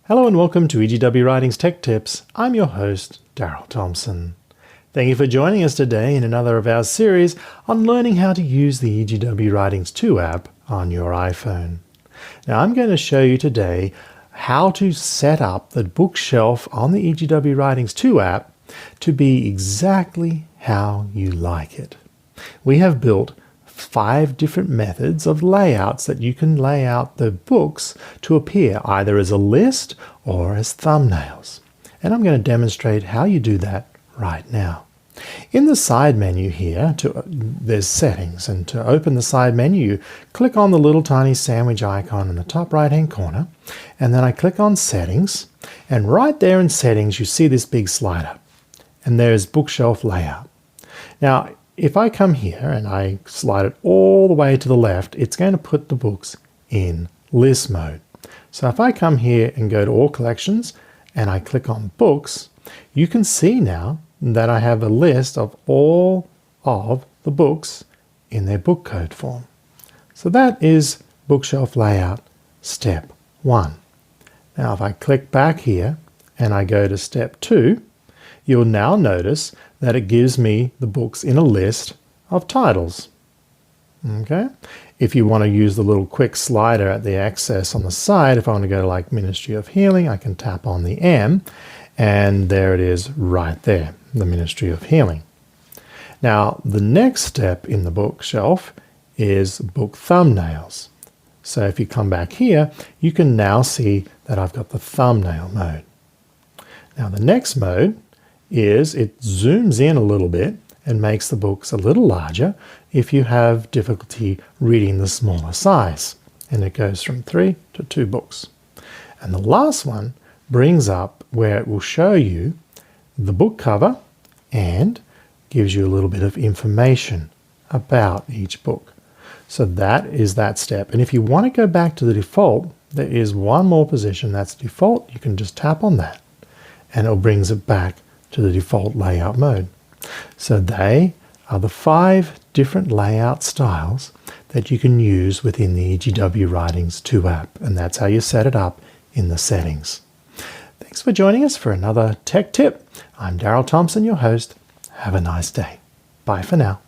Hello and welcome to EGW Writings Tech Tips. I'm your host, Daryl Thompson. Thank you for joining us today in another of our series on learning how to use the EGW Writings 2 app on your iPhone. Now I'm going to show you today how to set up the bookshelf on the EGW Writings 2 app to be exactly how you like it. We have built 5 different methods of layouts that you can lay out the books to appear either as a list or as thumbnails. And I'm going to demonstrate how you do that right now. In the side menu here, there's settings, and to open the side menu, you click on the little tiny sandwich icon in the top right hand corner, and then I click on settings, and right there in settings you see this big slider, and there's bookshelf layout. Now if I come here and I slide it all the way to the left, it's going to put the books in list mode. So if I come here and go to all collections and I click on books, you can see now that I have a list of all of the books in their book code form. So that is bookshelf layout step 1. Now if I click back here and I go to step 2, you'll now notice that it gives me the books in a list of titles. Okay? If you want to use the little quick slider at the access on the side, if I want to go to like Ministry of Healing, I can tap on the M, and there it is right there, the Ministry of Healing. Now, the next step in the bookshelf is book thumbnails. So if you come back here, you can now see that I've got the thumbnail mode. Now the next mode is it zooms in a little bit and makes the books a little larger if you have difficulty reading the smaller size. And it goes from 3 to 2 books. And the last one brings up where it will show you the book cover and gives you a little bit of information about each book. So that is that step. And if you want to go back to the default, there is one more position that's default. You can just tap on that and it brings it back to the default layout mode. So they are the 5 different layout styles that you can use within the EGW Writings 2 app, and that's how you set it up in the settings. Thanks for joining us for another tech tip. I'm Daryl Thompson, your host. Have a nice day. Bye for now.